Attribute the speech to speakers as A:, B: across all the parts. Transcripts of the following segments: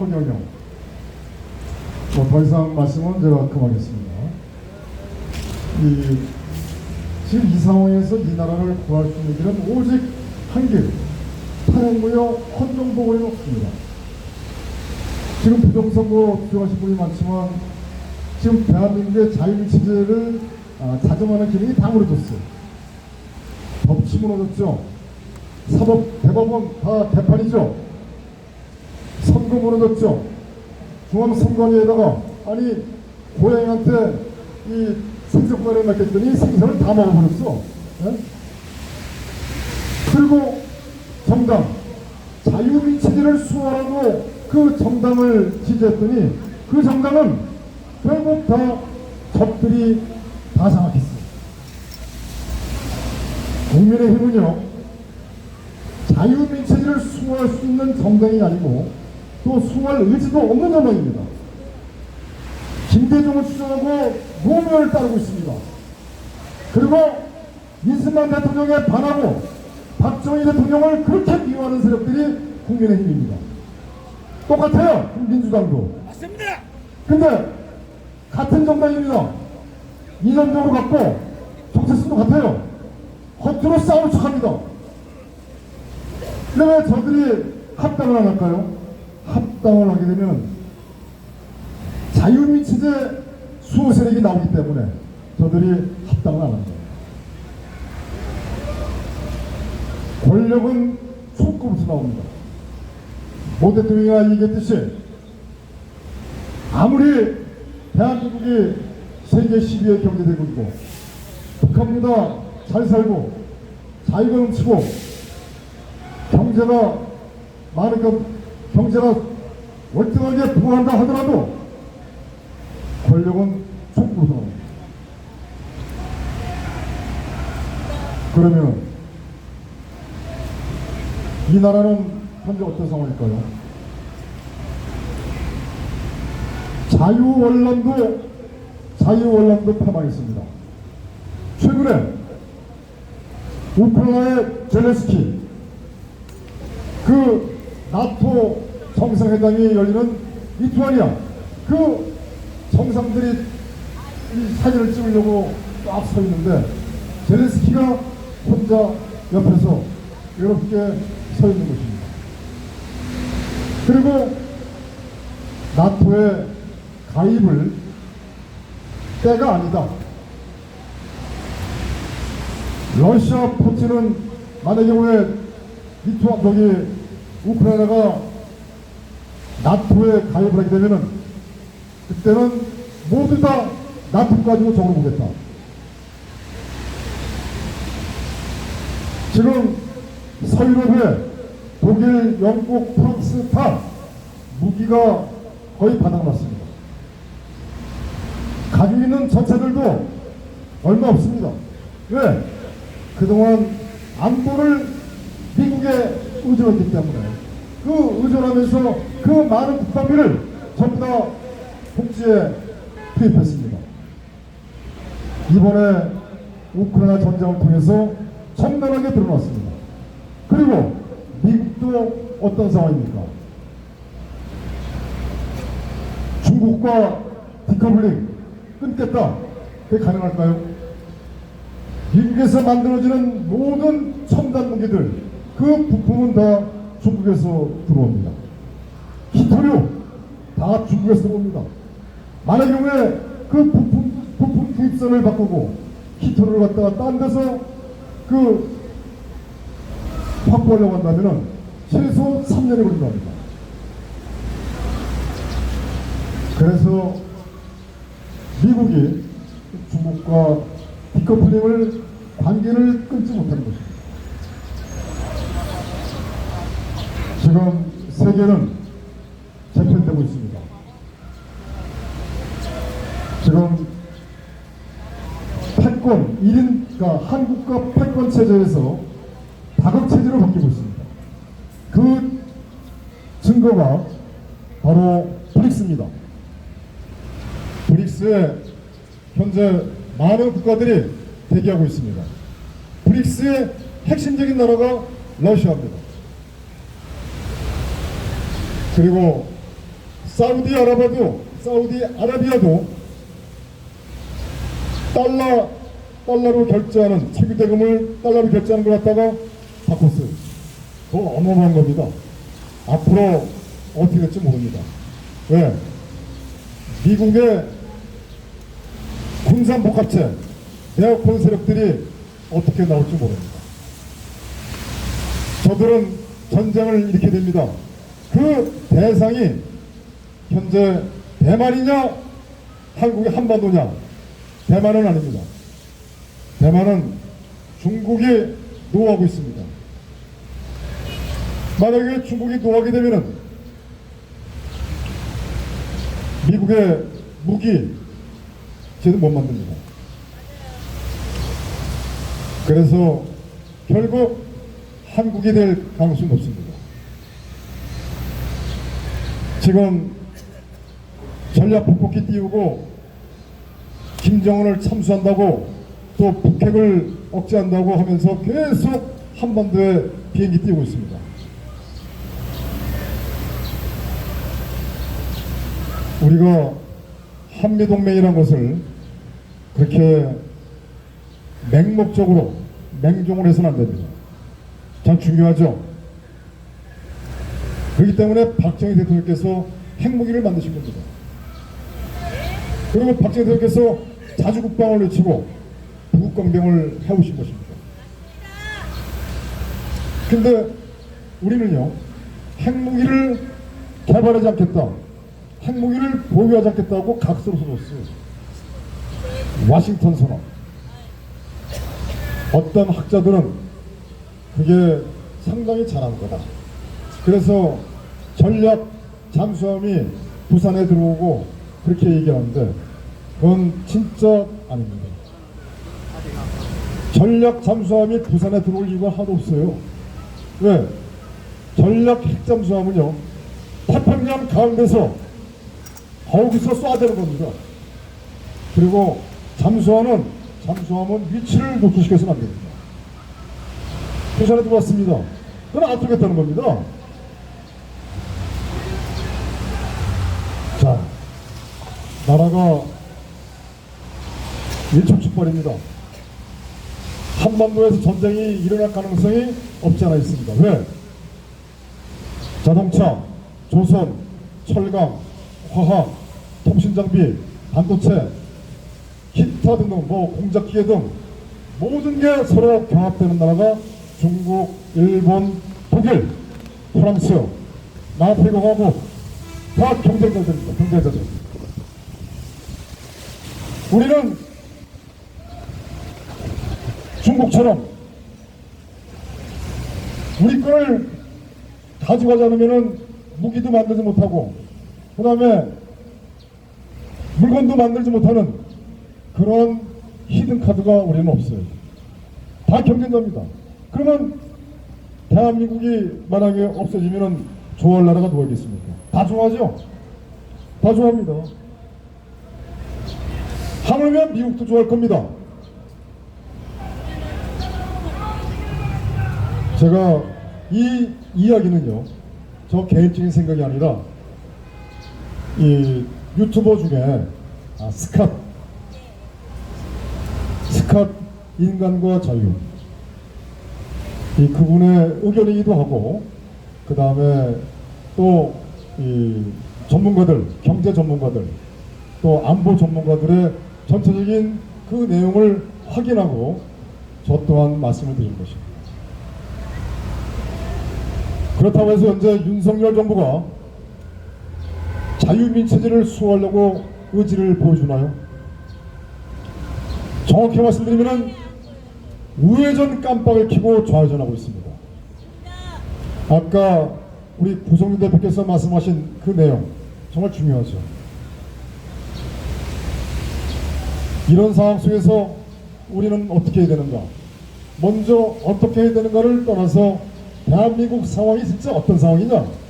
A: 허경영. 더 이상 말씀은 제가 그만하겠습니다. 지금 이 상황에서 이 나라를 구할 수 있는 길은 오직 한 길, 탄핵무효 헌정보궐이 없습니다. 지금 부정선거 주장하신 분이 많지만 지금 대한민국의 자유민 체제를 자정하는 기능이 다 무너졌어요. 법치 무너졌죠. 사법, 대법원 다 개판이죠. 선거 무너졌죠. 중앙선관위에다가 아니 고양이한테 이 생선권을 맡겼더니 생선을 다 먹어버렸어. 네? 그리고 정당 자유민 체제를 수호하라고 그 정당을 지지했더니 그 정당은 결국 다 적들이 다 장악했어요. 국민의힘은요 자유민 체제를 수호할 수 있는 정당이 아니고 또 수호할 의지도 없는 정당입니다. 김대중을 추종하고 노무현을 따르고 있습니다. 그리고 이승만 대통령에 반하고 박정희 대통령을 그렇게 미워하는 세력들이 국민의힘입니다. 똑같아요. 민주당도.
B: 맞습니다.
A: 근데 같은 정당입니다. 이념적으로 같고 정체성도 같아요. 겉으로 싸울 척합니다. 근데 왜 저들이 합당을 안 할까요? 합당을 하게 되면 자유민 체제 수호 세력이 나오기 때문에 저들이 합당을 안 합니다. 권력은 손꼽에서 나옵니다. 모 대통령이 얘기했듯이 아무리 대한민국이 세계 10위의 경제대국이고 북한보다 잘 살고 자유가 넘치고 경제가 많으니까 경제가 월등하게 부흥한다 하더라도 권력은 손꼽에서 나옵니다. 그러면 이 나라는 현재 어떤 상황일까요? 자유월남도 패망했습니다. 최근에 우크라이나의 젤렌스키 그 나토 정상회담이 열리는 리투아니아 그 정상들이 이 사진을 찍으려고 딱 서 있는데 젤렌스키가 혼자 옆에서 이렇게 서 있는 것입니다. 그리고 나토에 가입을 때가 아니다. 러시아 푸틴은 만약에 우크라이나가 나토에 가입을 하게 되면은 그때는 모두 다 나토 가지고 적으로 보겠다. 지금 서유럽에 독일, 영국, 프랑스 다 무기가 거의 바닥났습니다. 가지고 있는 전차들도 얼마 없습니다. 왜? 그동안 안보를 미국에 의존했기 때문에 그 의존하면서 그 많은 국방비를 전부 다 복지에 투입했습니다. 이번에 우크라이나 전쟁을 통해서 점잖하게 드러났습니다. 그리고 미국도 어떤 상황입니까? 중국과 디커플링 끊겠다. 그게 가능할까요? 미국에서 만들어지는 모든 첨단 무기들 그 부품은 다 중국에서 들어옵니다. 히토류 다 중국에서 들어옵니다. 만약 경우에 그 부품 투입선을 바꾸고 히토류를 갖다가 딴 데서 확보하려고 한다면 최소 3년이 걸린답니다. 그래서 미국이 중국과 디커플링을 관계를 끊지 못하는 것입니다. 지금 세계는 재편되고 있습니다. 지금 패권 1인, 그러니까 한국과 패권 체제에서 다각 체제로 바뀌고 있습니다. 그 증거가 바로 브릭스입니다. 브릭스에 현재 많은 국가들이 대기하고 있습니다. 브릭스의 핵심적인 나라가 러시아입니다. 그리고 사우디아라비아도 달러로 결제하는, 석유 대금을 달러로 결제하는 걸 갖다가 바꿨어요. 그거 어마어마한 겁니다. 앞으로 어떻게 될지 모릅니다. 왜? 미국의 군산복합체, 네오콘 세력들이 어떻게 나올지 모릅니다. 저들은 전쟁을 일으키게 됩니다. 그 대상이 현재 대만이냐 한국의 한반도냐? 대만은 아닙니다. 대만은 중국이 노하고 있습니다. 만약에 중국이 노하게 되면은 미국의 무기 쟤는 못 만듭니다. 그래서 결국 한국이 될 가능성이 높습니다. 지금 전략 폭격기 띄우고 김정은을 참수한다고 또 북핵을 억제한다고 하면서 계속 한반도에 비행기 띄우고 있습니다. 우리가 한미동맹이라는 것을 그렇게 맹목적으로 맹종을 해서는 안 됩니다. 참 중요하죠. 그렇기 때문에 박정희 대통령께서 핵무기를 만드신 겁니다. 그리고 박정희 대통령께서 자주국방을 외치고 부국강병을 해오신 것입니다. 근데 우리는요, 핵무기를 개발하지 않겠다, 핵무기를 보유하지 않겠다고 각서로 써줬어요. 워싱턴 선언. 어떤 학자들은 그게 상당히 잘한 거다. 그래서 전략 잠수함이 부산에 들어오고 그렇게 얘기하는데 그건 진짜 아닙니다. 전략 잠수함이 부산에 들어올 이유가 하나도 없어요. 왜? 전략 핵잠수함은요, 태평양 가운데서 거기서 쏴야 되는 겁니다. 그리고 잠수함은 위치를 노출시켜서는 안 됩니다. 부산에 들어왔습니다. 그건 안 쏘겠다는 겁니다. 자, 나라가 일촉즉발입니다. 한반도에서 전쟁이 일어날 가능성이 없지 않아 있습니다. 왜? 자동차, 조선, 철강, 화학, 통신장비, 반도체, 기타 등등 공작기계 등 모든 게 서로 경합되는 나라가 중국, 일본, 독일, 프랑스, 남아프리카하고 다 경쟁자들입니다. 경쟁자들. 우리는 중국처럼 우리 걸 가져가지 않으면 무기도 만들지 못하고 그 다음에 물건도 만들지 못하는 그런 히든카드가 우리는 없어요. 다 경쟁자입니다. 그러면 대한민국이 만약에 없어지면 좋아할 나라가 누가 있겠습니까? 다 좋아하죠? 다 좋아합니다. 하물며 미국도 좋아할 겁니다. 제가 이 이야기는요, 저 개인적인 생각이 아니라 이 유튜버 중에 스캇 인간과 자유, 이 그분의 의견이기도 하고 그 다음에 또 이 전문가들, 경제 전문가들, 또 안보 전문가들의 전체적인 그 내용을 확인하고 저 또한 말씀을 드린 것입니다. 그렇다고 해서 현재 윤석열 정부가 자유민체제를 수호하려고 의지를 보여주나요? 정확히 말씀드리면 우회전 깜빡을 켜고 좌회전하고 있습니다. 아까 우리 구성윤 대표께서 말씀하신 그 내용 정말 중요하죠. 이런 상황 속에서 우리는 어떻게 해야 되는가? 먼저 어떻게 해야 되는가를 떠나서 대한민국 상황이 진짜 어떤 상황이냐?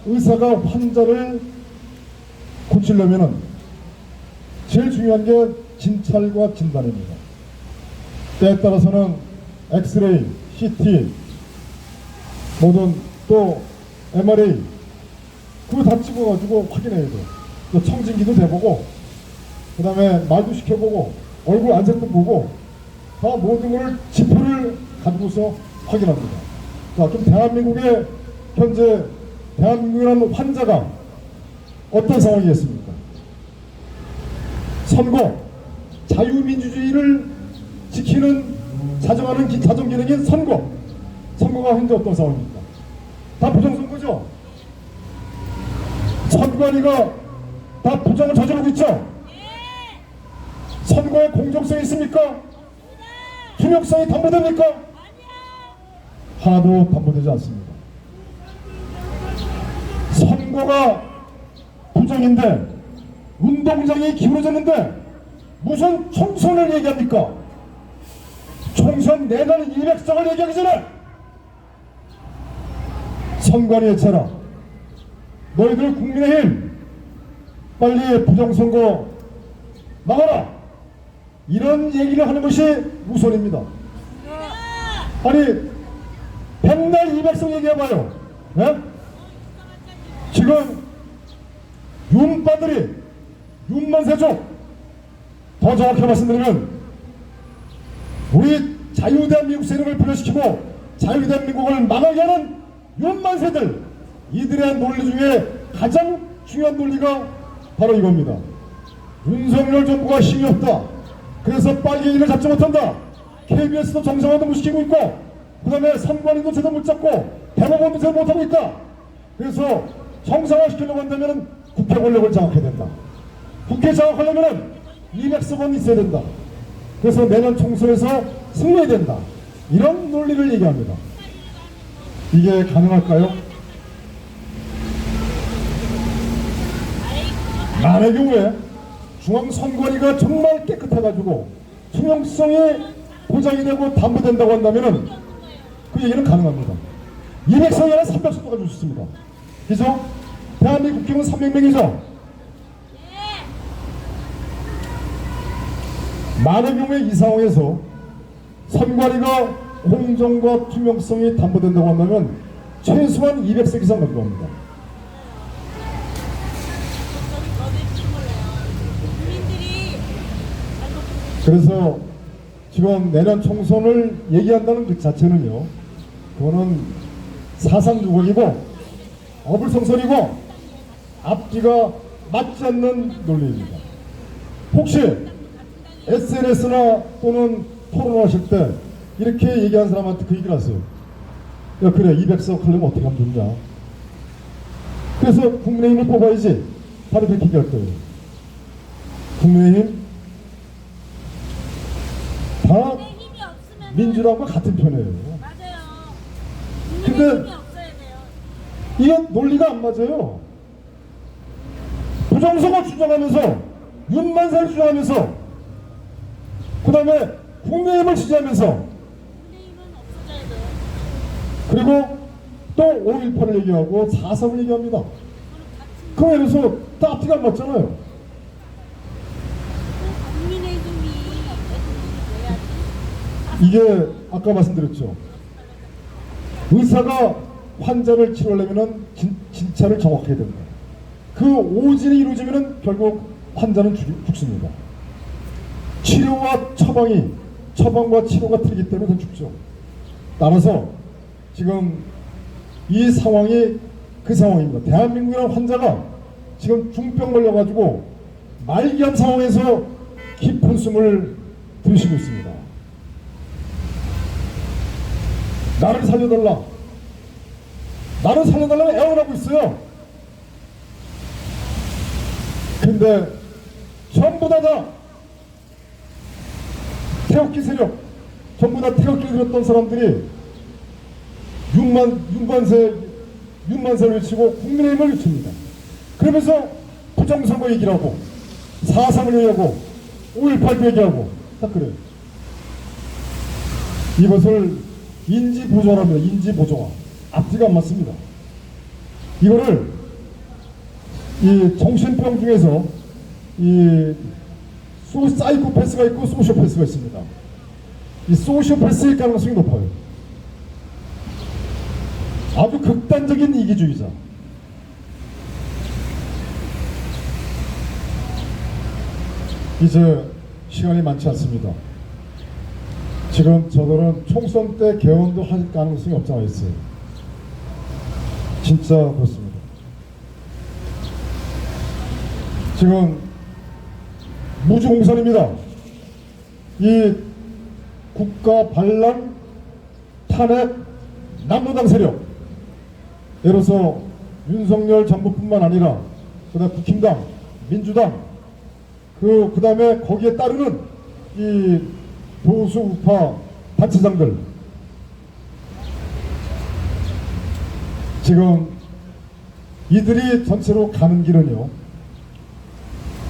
A: 의사가 환자를 고치려면은 제일 중요한 게 진찰과 진단입니다. 때에 따라서는 엑스레이, CT, 모든 또 MRA 그거 다 찍어가지고 확인해야 돼. 또 청진기도 대보고, 그 다음에 말도 시켜보고, 얼굴 안색도 보고, 다 모든 걸 지표를 가지고서 확인합니다. 자, 그럼 대한민국의 현재 대한민국이라는 환자가 어떤 상황이겠습니까? 선거, 자유민주주의를 지키는 자정하는 자정 기능인 선거. 선거가 현재 어떤 상황입니까? 다 부정선거죠? 선관위가 다 부정을 저지르고 있죠? 선거에 공정성이 있습니까? 투명성이 담보됩니까? 하나도 담보되지 않습니다. 선거가 부정인데 운동장이 기울어졌는데 무슨 총선을 얘기합니까? 총선 내년 200석을 얘기하기 전에 선관위에 차라 너희들 국민의힘 빨리 부정선거 막아라, 이런 얘기를 하는 것이 우선입니다. 아니 백날 200석 얘기해봐요. 네? 지금 윤빠들이 윤만세족, 더 정확히 말씀드리면 우리 자유대한민국 세력을 분열시키고 자유대한민국을 망하게 하는 윤만세들, 이들의 논리 중에 가장 중요한 논리가 바로 이겁니다. 윤석열 정부가 힘이 없다, 그래서 빨갱이를 잡지 못한다, KBS도 정상화도 못 시키고 있고, 그 다음에 선관위도 제대로 못 잡고 대법원도 제대로 못하고 있다, 그래서 정상화 시키려고 한다면 국회 권력을 장악해야 된다, 국회 장악하려면 200석은 있어야 된다, 그래서 내년 총선에서 승리해야 된다, 이런 논리를 얘기합니다. 이게 가능할까요? 만의 경우에 중앙선관위가 정말 깨끗해가지고 투명성이 보장이 되고 담보된다고 한다면 그 얘기는 가능합니다. 200석이 아니라 300석도 가지고 있습니다. 그래서 대한민국 국회의원 300명이죠. 많은 경우에 이 상황에서 선관위가 공정과 투명성이 담보된다고 한다면 최소한 200석 이상 가지고 합니다. 그래서 지금 내년 총선을 얘기한다는 그 자체는요, 그거는 사상 누각이고 어불성설이고 앞뒤가 맞지 않는 논리입니다. 혹시 SNS나 또는 토론하실 때 이렇게 얘기한 사람한테 그 얘기를 하세요. 야, 그래 200석 하려면 어떻게 하면 좋냐, 그래서 국민의힘을 뽑아야지, 바로 그렇게 얘기할 거예요. 국민의힘 다 민주당과 같은 편이에요.
B: 맞아요.
A: 근데 이게 논리가 안 맞아요. 부정선거 주장하면서 윤만세를 주장하면서 그 다음에 국민의힘을 지지하면서
B: 국민의힘은 없어져야 돼요.
A: 그리고 또 5.18을 얘기하고 4.3을 얘기합니다. 그럼 이래서 다 앞뒤가 안 맞잖아요.
B: 국민의힘이
A: 이게 아까 말씀드렸죠. 의사가 환자를 치료하려면 진찰을 정확해야 된다. 그 오진이 이루어지면 결국 환자는 죽습니다. 치료와 처방과 치료가 틀리기 때문에 죽죠. 따라서 지금 이 상황이 그 상황입니다. 대한민국이라는 환자가 지금 중병 걸려가지고 말기암 상황에서 깊은 숨을 들이쉬고 있습니다. 나를 살려달라, 나를 살려달라고 애원하고 있어요. 근데 전부 다 태극기 세력, 전부 다 태극기 들었던 사람들이 윤만세를 외치고 국민의힘을 외칩니다. 그러면서 부정선거 얘기를 하고 4.3을 얘기하고 5.18도 얘기하고 다 그래요. 이것을 인지보조화랍니다. 인지보조화. 앞뒤가 안 맞습니다. 이거를 이 정신병 중에서 이 사이코패스가 있고 소시오패스가 있습니다. 이 소시오패스일 가능성이 높아요. 아주 극단적인 이기주의자. 이제 시간이 많지 않습니다. 지금 저들은 총선 때 개헌도 할 가능성이 없지 않아 있어요. 진짜 그렇습니다. 지금 무주공선입니다. 이 국가 반란, 탄핵, 남로당 세력, 예를 들어서 윤석열 정부뿐만 아니라 그다음 국힘당, 민주당, 그 다음에 거기에 따르는 이 보수 우파 단체장들, 지금 이들이 전체로 가는 길은요,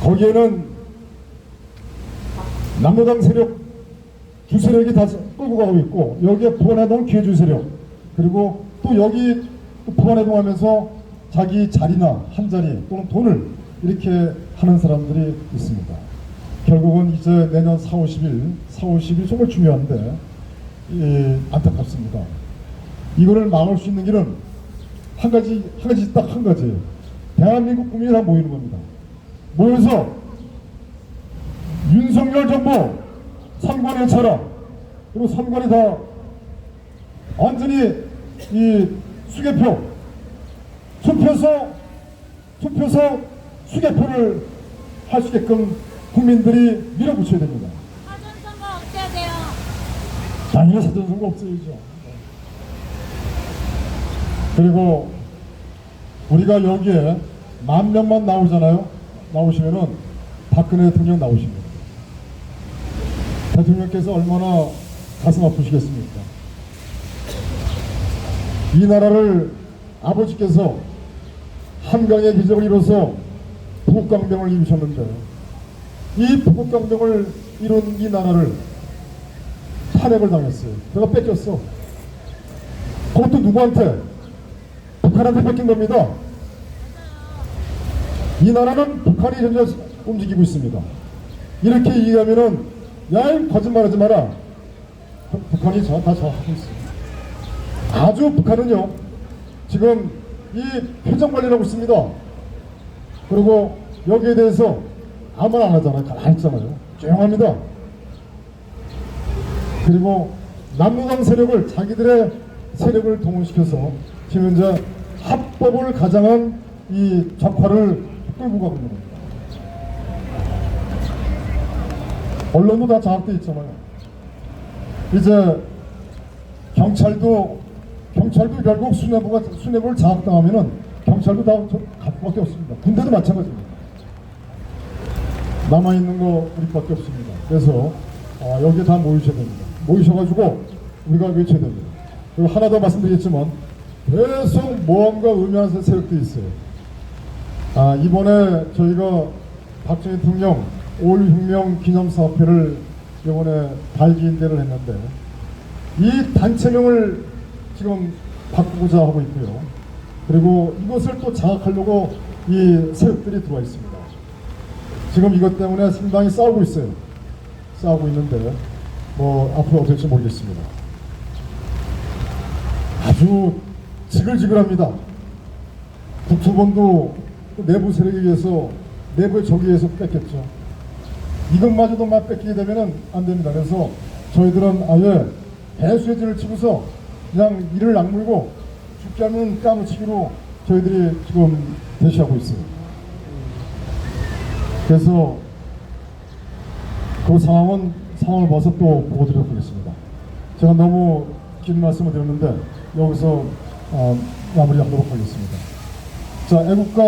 A: 거기에는 남로당 세력 두 세력이 다 끌고 가고 있고, 여기에 부안해동 기회주 세력, 그리고 또 여기 부안해동하면서 자기 자리나 한 자리 또는 돈을 이렇게 하는 사람들이 있습니다. 결국은 이제 내년 4, 50일 정말 중요한데 안타깝습니다. 이거를 막을 수 있는 길은 한 가지 딱 한 가지. 대한민국 국민이 다 모이는 겁니다. 모여서 윤석열 정부 선관위 차라, 그리고 선관위 다 완전히 이 수개표 투표소 수개표를 할 수 있게끔 국민들이 밀어붙여야 됩니다.
B: 사전선거 어때야 돼요?
A: 당연히 사전선거 없어야죠. 그리고 우리가 여기에 10,000명만 나오잖아요. 나오시면은 박근혜 대통령 나오십니다. 대통령께서 얼마나 가슴 아프시겠습니까? 이 나라를 아버지께서 한강의 기적을 이뤄서 북강병을 이루셨는데, 이 북강병을 이룬 이 나라를 탄핵을 당했어요. 내가 뺏겼어. 그것도 누구한테? 북한한테 뺏긴 겁니다. 이 나라는 북한이 현재 움직이고 있습니다. 이렇게 얘기하면은 야, 거짓말하지 마라. 북한이 다 저하고 있어요. 아주 북한은요, 지금 이 표정 관리하고 있습니다. 그리고 여기에 대해서 아무 말 안 하잖아요. 가만히 있잖아요. 조용합니다. 그리고 남로당 세력을, 자기들의 세력을 동원시켜서 지금 현재 합법을 가장한 이 적화를 끌고 가고 있는 겁니다. 언론도 다 장악되어 있잖아요. 이제 경찰도 결국 수뇌부를 장악당하면은 경찰도 다 갈 수밖에 없습니다. 군대도 마찬가지입니다. 남아있는 거 우리밖에 없습니다. 그래서 여기에 다 모이셔야 됩니다. 모이셔가지고 우리가 외쳐야 됩니다. 그리고 하나 더 말씀드리겠지만, 계속 모험과 의미하는 세력들이 있어요. 이번에 저희가 박정희 대통령 5.16혁명 기념사업회를 이번에 발기인대를 했는데, 이 단체명을 지금 바꾸고자 하고 있고요. 그리고 이것을 또 장악하려고 이 세력들이 들어와 있습니다. 지금 이것 때문에 상당히 싸우고 있어요. 싸우고 있는데 뭐 앞으로 어떻게 될지 모르겠습니다. 아주 지글지글합니다. 국토본도 내부 세력에 의해서, 내부의 적에 의해서 뺏겼죠. 이것마저도 막 뺏기게 되면 안 됩니다. 그래서 저희들은 아예 배수진을 치고서 그냥 이를 악물고 죽지 않는 까무치기로 저희들이 지금 대시하고 있어요. 그래서 그 상황을 봐서 또 보고 드리도록 하겠습니다. 제가 너무 긴 말씀을 드렸는데 여기서 마무리하도록 하겠습니다. 자, 애국가